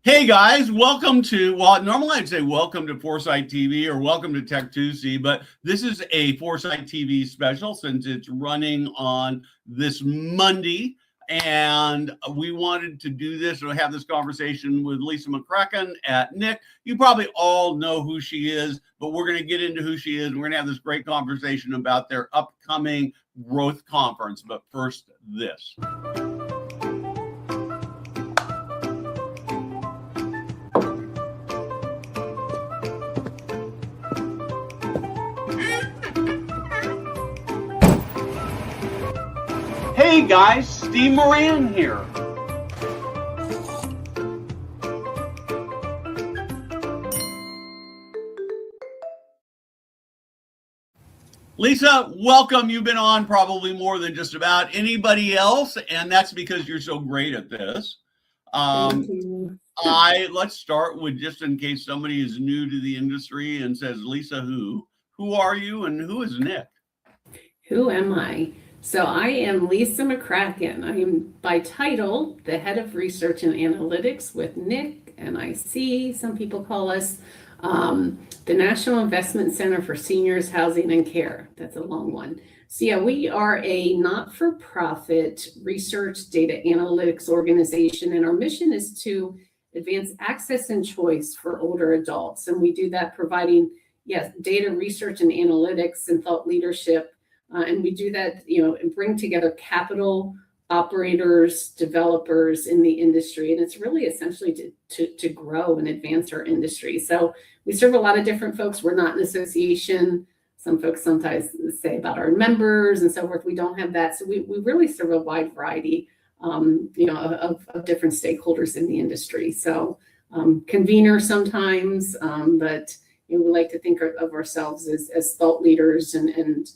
Hey guys, welcome to, well, normally I'd say welcome to Foresight TV or welcome to Tech Tuesday, but this is a Foresight TV special since it's running on this Monday. And we wanted to do this or have this conversation with Lisa McCracken at NIC. You probably all know who she is, but we're going to get into who she is. We're going to have this great conversation about their upcoming growth conference. But first, this. Hey guys, Steve Moran here. Lisa, welcome. You've been on probably more than just about anybody else, and that's because you're so great at this. Let's start with, just in case somebody is new to the industry and says, Lisa, who are you and who is NIC? Who am I? So I am Lisa McCracken. I am by title the head of research and analytics with NIC, NIC. Some people call us the National Investment Center for Seniors Housing and Care. That's a long one. So yeah, we are a not-for-profit research data analytics organization, and our mission is to advance access and choice for older adults. And we do that providing, data research and analytics and thought leadership. And we do that, and bring together capital operators, developers in the industry. And it's really essentially to grow and advance our industry. So we serve a lot of different folks. We're not an association. Some folks sometimes say about our members and so forth. We don't have that. So we really serve a wide variety, of different stakeholders in the industry. So convener sometimes, but we like to think of ourselves as thought leaders and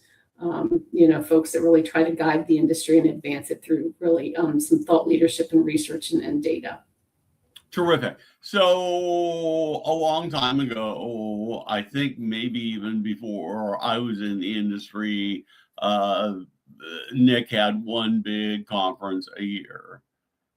folks that really try to guide the industry and advance it through really some thought leadership and research and data. Terrific. So a long time ago, I think maybe even before I was in the industry, NIC had one big conference a year.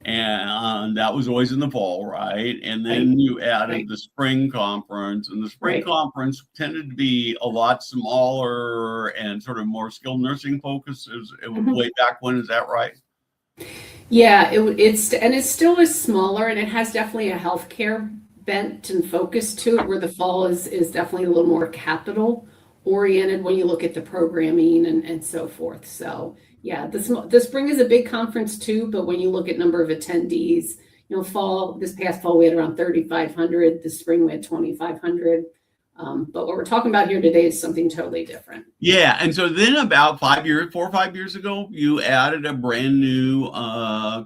And that was always in the fall, right? And then you added the spring conference, and the spring conference tended to be a lot smaller and sort of more skilled nursing focused. It was way back when, is that right? Yeah, it still is smaller, and it has definitely a healthcare bent and focus to it, where the fall is definitely a little more capital oriented when you look at the programming and so forth. So yeah, the spring is a big conference too, but when you look at number of attendees, this past fall we had around 3,500. This spring we had 2,500. But what we're talking about here today is something totally different. Yeah, and so then about 4 or 5 years ago, you added a brand new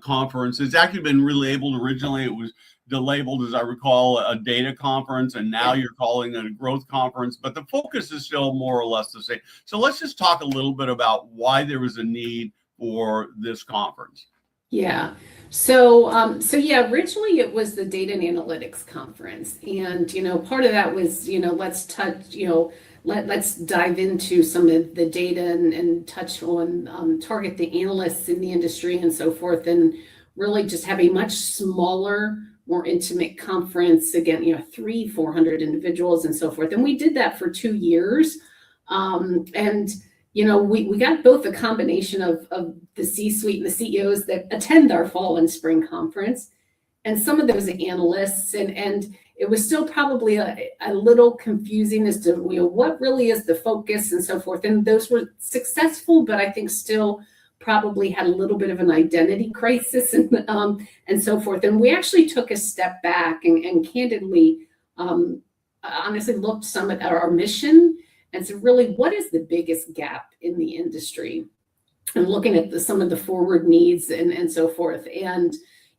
conference. It's actually been relabeled. Originally, it was labeled, as I recall, a data conference, and now you're calling it a growth conference, but the focus is still more or less the same. So let's just talk a little bit about why there was a need for this conference. Yeah. So originally it was the data and analytics conference, and part of that was let's dive into some of the data and touch on target the analysts in the industry and so forth, and really just have a much smaller, more intimate conference. Again, 300-400 individuals and so forth. And we did that for 2 years. We got both a combination of the C-suite and the CEOs that attend our fall and spring conference, and some of those analysts, and it was still probably a little confusing as to what really is the focus and so forth. And those were successful, but I think still probably had a little bit of an identity crisis and so forth. And we actually took a step back and candidly, honestly looked some at our mission. And so really, what is the biggest gap in the industry? And looking at some of the forward needs and so forth. And,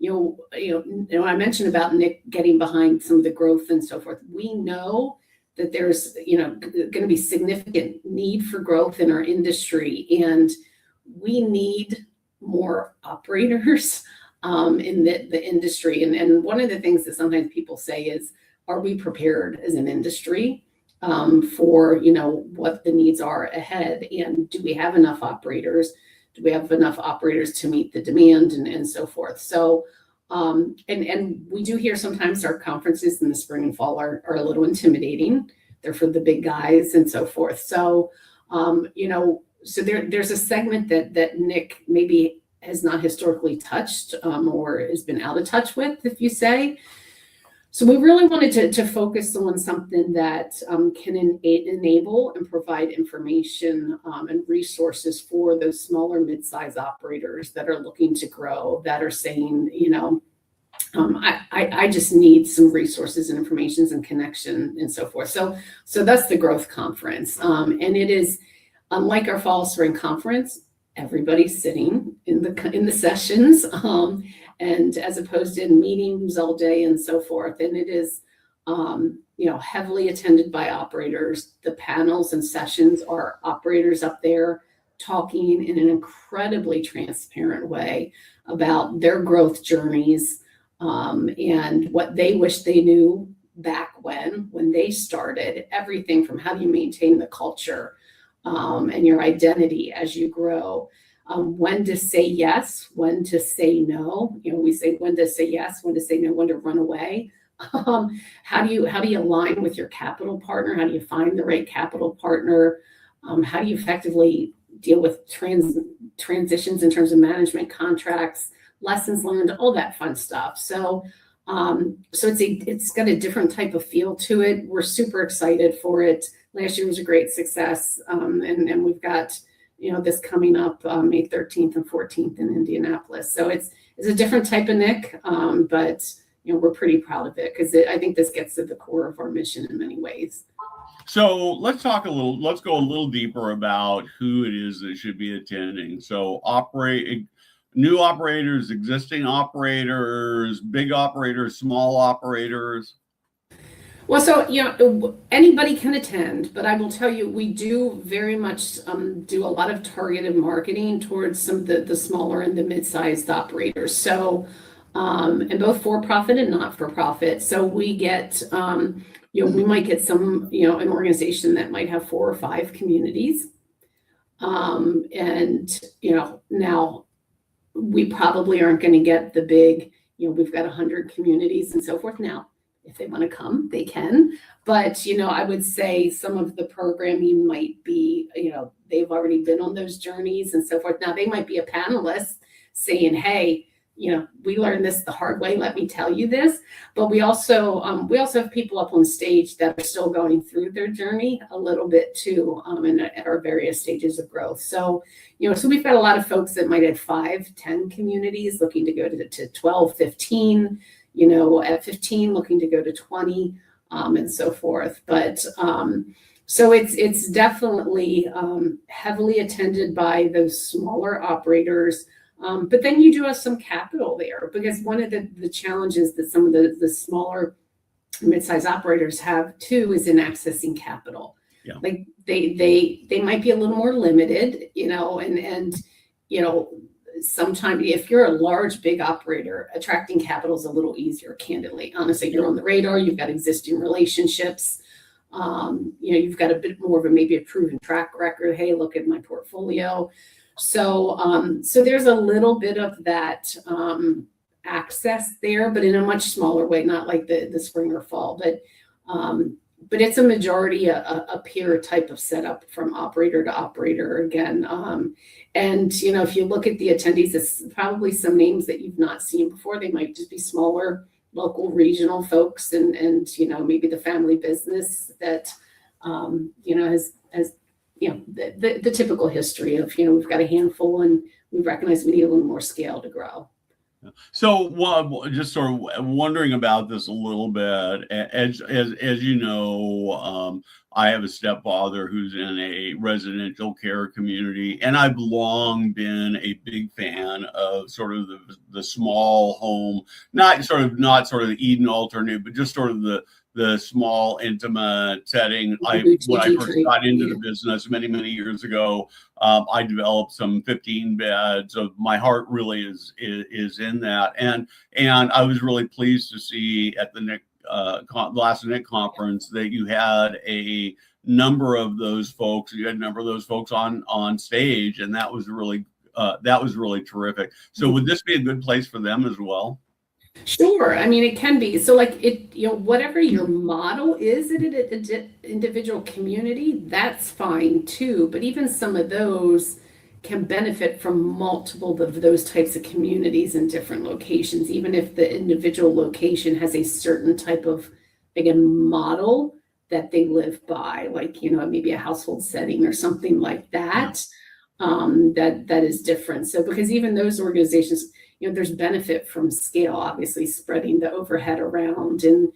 I mentioned about NIC getting behind some of the growth and so forth. We know that there's, going to be significant need for growth in our industry. And we need more operators in the industry. And one of the things that sometimes people say is, are we prepared as an industry for what the needs are ahead, and do we have enough operators? Do we have enough operators to meet the demand and so forth? So And we do hear sometimes our conferences in the spring and fall are a little intimidating. They're for the big guys and so forth. So, so there's a segment that Nick maybe has not historically touched or has been out of touch with, if you say. So we really wanted to focus on something that can enable and provide information and resources for those smaller mid-size operators that are looking to grow, that are saying, I just need some resources and information and connection and so forth. So that's the Growth Conference. And it is, unlike our fall spring conference, everybody's sitting in the sessions, and as opposed to in meetings all day and so forth. And it is, heavily attended by operators. The panels and sessions are operators up there talking in an incredibly transparent way about their growth journeys, and what they wish they knew back when they started. Everything from how do you maintain the culture and your identity as you grow, when to say yes, when to say no. We say when to say yes, when to say no, when to run away. How do you align with your capital partner? How do you find the right capital partner? How do you effectively deal with transitions in terms of management contracts, lessons learned, all that fun stuff. So it's got a different type of feel to it. We're super excited for it. Last year was a great success, and we've got this coming up May 13th and 14th in Indianapolis. So it's a different type of NIC, but we're pretty proud of it because I think this gets to the core of our mission in many ways. So let's go a little deeper about who it is that should be attending. So new operators, existing operators, big operators, small operators. Well, so, anybody can attend, but I will tell you, we do very much do a lot of targeted marketing towards some of the smaller and the mid-sized operators. So, and both for-profit and not-for-profit. So we get, we might get some, an organization that might have 4 or 5 communities. And, now we probably aren't going to get the big, we've got 100 communities and so forth. Now, if they want to come, they can. But, I would say some of the programming might be, they've already been on those journeys and so forth. Now, they might be a panelist saying, hey, we learned this the hard way. Let me tell you this. But we also have people up on stage that are still going through their journey a little bit too, at our various stages of growth. So, so we've got a lot of folks that might have 5, 10 communities looking to go to 12, 15, at 15 looking to go to 20, and so forth. But so it's definitely heavily attended by those smaller operators. But then you do have some capital there, because one of the challenges that some of the smaller mid-sized operators have too is in accessing capital. Yeah. Like they might be a little more limited, and sometimes if you're a large, big operator, attracting capital is a little easier, candidly. Honestly, you're on the radar, you've got existing relationships, you've got a bit more of maybe a proven track record. Hey, look at my portfolio. So, so there's a little bit of that access there, but in a much smaller way, not like the spring or fall, but it's a majority a peer type of setup from operator to operator again. And if you look at the attendees, it's probably some names that you've not seen before. They might just be smaller, local, regional folks, and maybe the family business that has the typical history of, we've got a handful and we recognize we need a little more scale to grow. So just sort of wondering about this a little bit, as you know, I have a stepfather who's in a residential care community, and I've long been a big fan of sort of the small home, not sort of the Eden alternate, but just sort of the small, intimate setting. When I first got into the business many years ago, I developed some 15 beds. So my heart really is in that, and I was really pleased to see at the last NIC conference that you had a number of those folks. You had a number of those folks on stage, and that was really terrific. So would this be a good place for them as well? Sure. I mean, it can be. So like whatever your model is at an individual community, that's fine too. But even some of those can benefit from multiple of those types of communities in different locations, even if the individual location has a certain type of, again, model that they live by, like, maybe a household setting or something like that. That is different. So because even those organizations, there's benefit from scale, obviously spreading the overhead around, and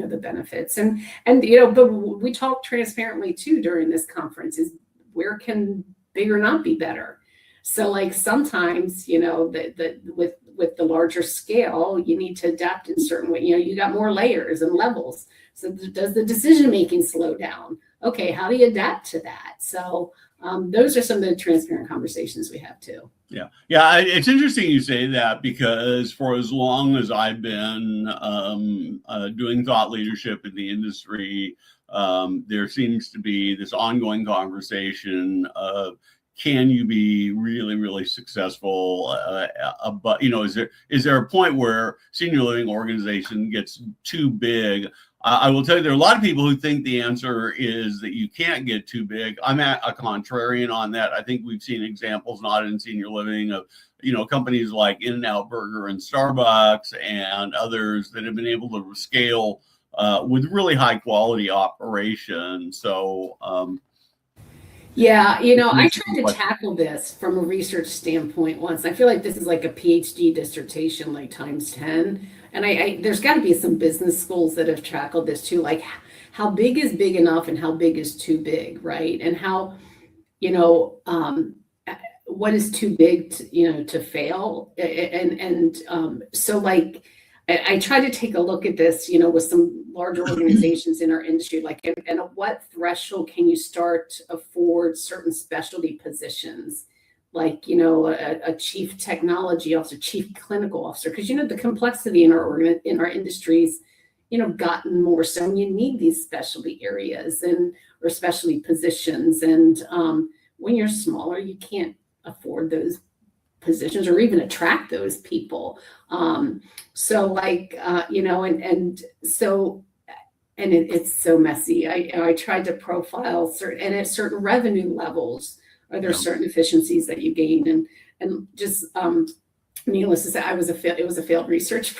the benefits, and but we talk transparently too during this conference is where can bigger not be better. So like sometimes that with the larger scale, you need to adapt in certain way. You got more layers and levels. So does the decision making slow down? Okay, how do you adapt to that? So those are some of the transparent conversations we have too. Yeah. It's interesting you say that, because for as long as I've been doing thought leadership in the industry, there seems to be this ongoing conversation of, can you be really, really successful? But is there a point where senior living organization gets too big? I will tell you, there are a lot of people who think the answer is that you can't get too big. I'm a contrarian on that. I think we've seen examples, not in senior living, of companies like In-N-Out Burger and Starbucks and others that have been able to scale with really high quality operation. So I tried to tackle this from a research standpoint once. I feel like this is like a PhD dissertation, like times 10. And there's got to be some business schools that have tackled this too, like how big is big enough and how big is too big, right? And how, what is too big to fail? So like, I try to take a look at this, with some larger organizations in our industry, like, and at what threshold can you start to afford certain specialty positions, like, a chief technology officer, chief clinical officer, because, the complexity in our industries, gotten more so, and you need these specialty areas or specialty positions. And when you're smaller, you can't afford those positions or even attract those people. So like, it's so messy. I tried to profile certain revenue levels, are there certain efficiencies that you gain, and just needless to say, it was a failed research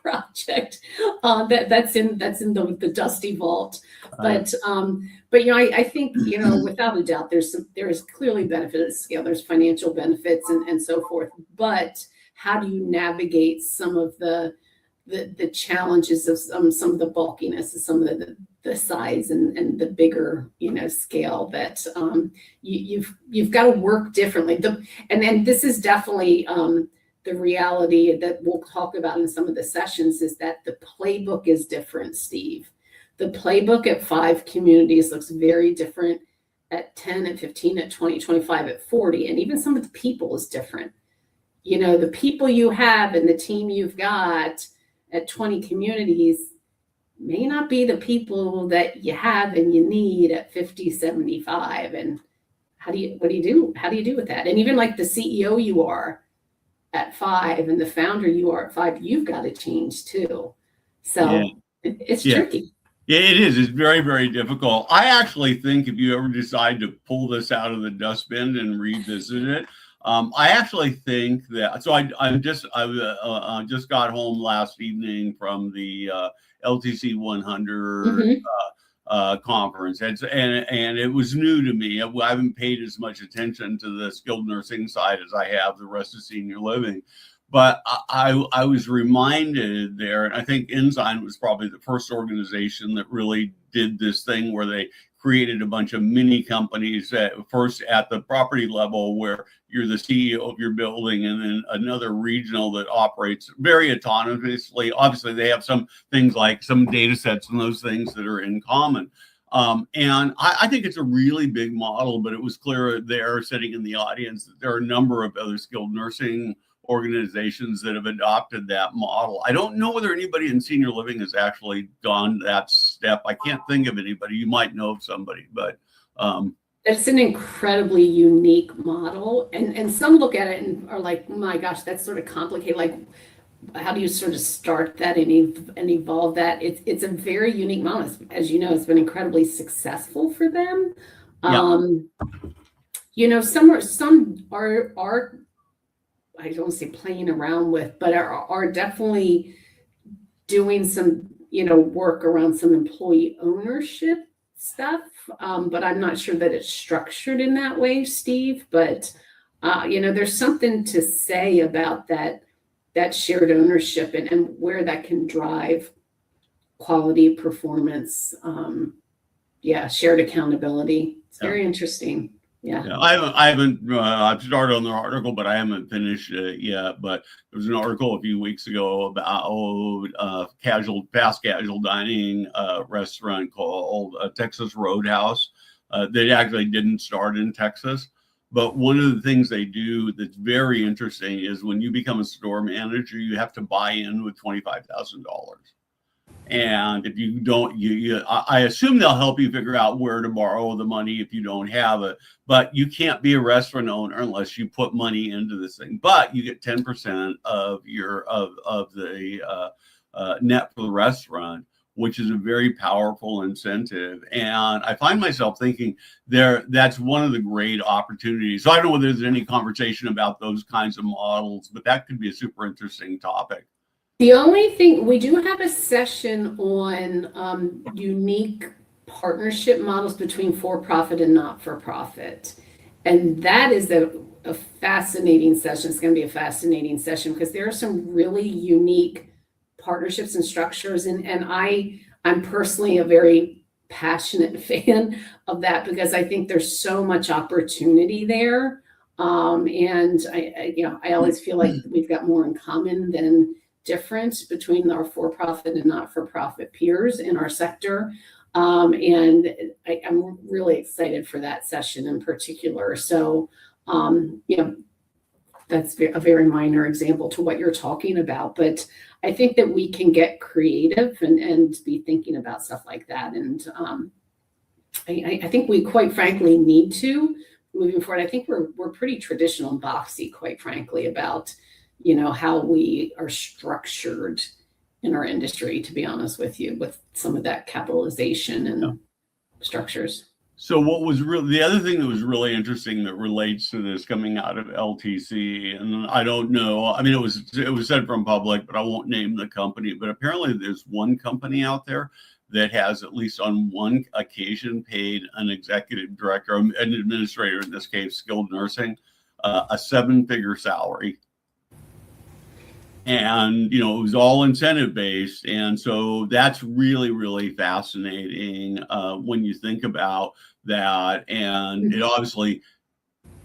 project that's in the dusty vault. But I think without a doubt there is clearly benefit of scale. There's financial benefits and so forth. But how do you navigate some of the challenges of some of the bulkiness of some of the size and the bigger scale that you've got to work differently. And then this is definitely the reality that we'll talk about in some of the sessions, is that the playbook is different, Steve. The playbook at 5 communities looks very different at 10, at 15, at 20, 25, at 40, and even some of the people is different. The people you have and the team you've got at 20 communities may not be the people that you have and you need at 50, 75. And what do you do with that? And even like the CEO you are at 5 and the founder you are at 5, you've got to change too. So it's tricky. Yeah, it is. It's very, very difficult. I actually think if you ever decide to pull this out of the dustbin and revisit it, I actually think that. So I just got home last evening from the LTC 100 conference, and it was new to me. I haven't paid as much attention to the skilled nursing side as I have the rest of senior living. But I was reminded there, and I think Ensign was probably the first organization that really did this thing where they created a bunch of mini companies first at the property level, where you're the CEO of your building, and then another regional that operates very autonomously. Obviously, they have some things like some data sets and those things that are in common. And I think it's a really big model, but it was clear there, sitting in the audience, that there are a number of other skilled nursing organizations that have adopted that model. I don't know whether anybody in senior living has actually gone that step. I can't think of anybody. You might know of somebody, but It's an incredibly unique model, and some look at it and are like, my gosh, that's sort of complicated. Like, how do you sort of start that and evolve that? It's a very unique model. As you know, it's been incredibly successful for them. Yeah. Some are I don't want to say playing around with, but are definitely doing some work around some employee ownership stuff. But I'm not sure that it's structured in that way, Steve. But there's something to say about that shared ownership and where that can drive quality performance. Shared accountability. It's very interesting. Yeah. I haven't I've started on the article, but I haven't finished it yet. But there was an article a few weeks ago about fast casual dining restaurant called Texas Roadhouse. They actually didn't start in Texas. But one of the things they do that's very interesting is when you become a store manager, you have to buy in with $25,000. And if you don't, I assume they'll help you figure out where to borrow the money if you don't have it. But you can't be a restaurant owner unless you put money into this thing. But you get 10% of the net for the restaurant, which is a very powerful incentive. And I find myself thinking that's one of the great opportunities. So I don't know whether there's any conversation about those kinds of models, but that could be a super interesting topic. The only thing, we do have a session on unique partnership models between for-profit and not-for-profit. And that is a fascinating session. It's going to be a fascinating session because there are some really unique partnerships and structures. And I'm personally a very passionate fan of that because I think there's so much opportunity there. And I always feel like we've got more in common than difference between our for-profit and not-for-profit peers in our sector. And I'm really excited for that session in particular. So, that's a very minor example to what you're talking about, but I think that we can get creative and be thinking about stuff like that. And I think we quite frankly need to moving forward. I think we're pretty traditional and boxy, quite frankly, about how we are structured in our industry, to be honest with you, with some of that capitalization and structures. So the other thing that was really interesting that relates to this coming out of LTC, and I don't know, I mean, it was said from public, but I won't name the company, but apparently there's one company out there that has at least on one occasion paid an executive director, an administrator, in this case, skilled nursing, a 7-figure salary. And, it was all incentive based. And so that's really, really fascinating when you think about that. And it obviously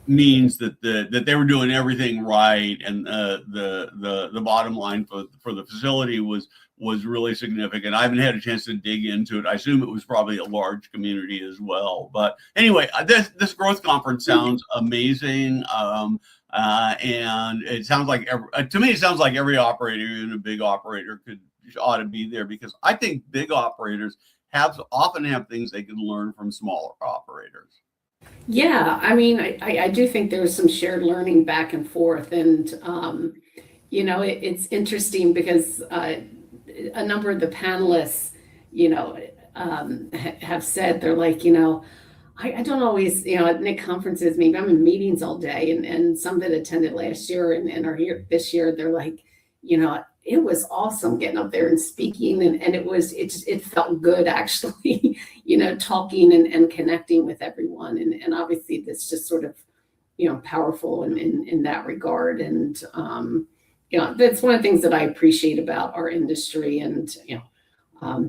means that they were doing everything right. And the bottom line for the facility was really significant. I haven't had a chance to dig into it. I assume it was probably a large community as well. But anyway, this growth conference sounds amazing. And it sounds like to me, it sounds like every operator, even a big operator, ought to be there because I think big operators often have things they can learn from smaller operators. Yeah, I mean, I do think there's some shared learning back and forth, and it's interesting because a number of the panelists, have said they're like, I don't always, at NIC conferences, maybe I'm in meetings all day, and some that attended last year and are here this year, they're like, it was awesome getting up there and speaking, and it felt good actually, talking and connecting with everyone, and obviously that's just sort of, powerful in that regard, and that's one of the things that I appreciate about our industry, and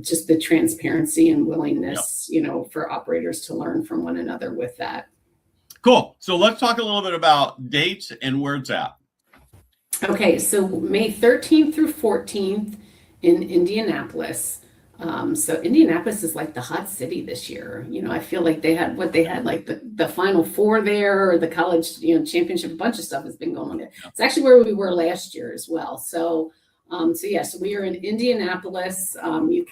just the transparency and willingness, for operators to learn from one another with that. Cool. So let's talk a little bit about dates and where it's at. Okay, so May 13th through 14th in Indianapolis. So Indianapolis is like the hot city this year. I feel like they had like the Final Four there, or the college, championship. A bunch of stuff has been going on there. It's actually where we were last year as well. So So yes, we are in Indianapolis.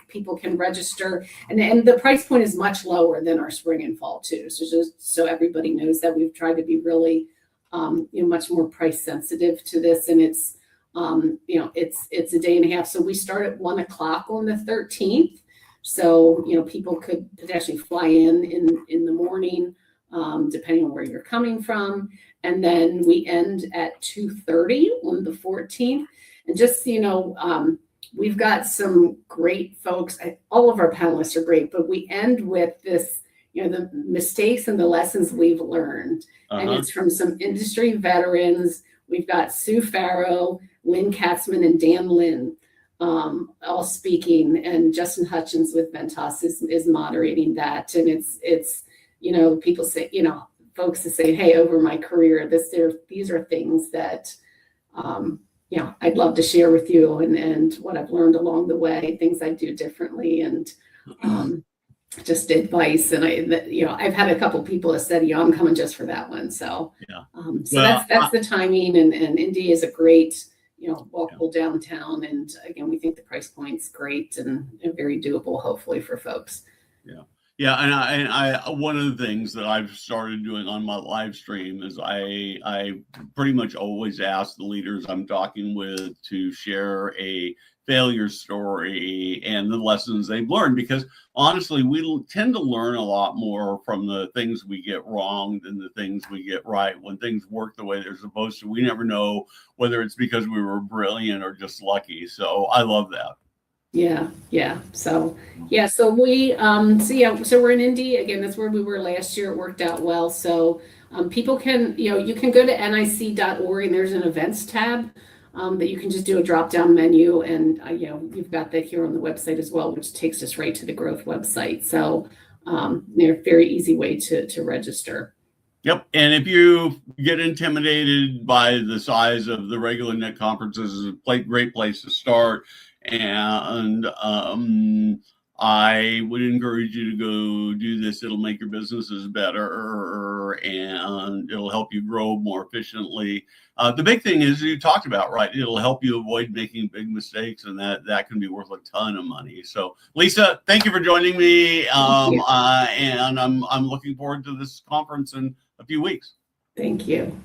People can register, and the price point is much lower than our spring and fall too. So just so everybody knows that we've tried to be really, much more price sensitive to this, and it's a day and a half. So we start at 1 o'clock on the 13th. So people could potentially fly in the morning, depending on where you're coming from, and then we end at 2:30 on the 14th. And just, we've got some great folks. All of our panelists are great, but we end with this, the mistakes and the lessons we've learned. And it's from some industry veterans. We've got Sue Farrow, Lynn Katzman, and Dan Lynn all speaking. And Justin Hutchins with Ventas is moderating that. And it's people say, folks that say, hey, over my career, these are things that, I'd love to share with you and what I've learned along the way, things I do differently, and just advice. And I've had a couple people that said, I'm coming just for that one. So, that's the timing. And Indy is a great, walkable downtown. And again, we think the price point's great and very doable, hopefully, for folks. Yeah. Yeah, and I one of the things that I've started doing on my live stream is I pretty much always ask the leaders I'm talking with to share a failure story and the lessons they've learned, because honestly, we tend to learn a lot more from the things we get wrong than the things we get right. When things work the way they're supposed to, we never know whether it's because we were brilliant or just lucky. So I love that. Yeah. So we, so we're in Indy again. That's where we were last year. It worked out well. So people can, you can go to nic.org and there's an events tab that you can just do a drop down menu, and you've got that here on the website as well, which takes us right to the growth website. So they're a very easy way to register. Yep. And if you get intimidated by the size of the regular NIC conferences, it's a great place to start. And I would encourage you to go do this. It'll make your businesses better and it'll help you grow more efficiently. The big thing is you talked about, right? It'll help you avoid making big mistakes, and that can be worth a ton of money. So, Lisa, thank you for joining me. And I'm looking forward to this conference in a few weeks. Thank you.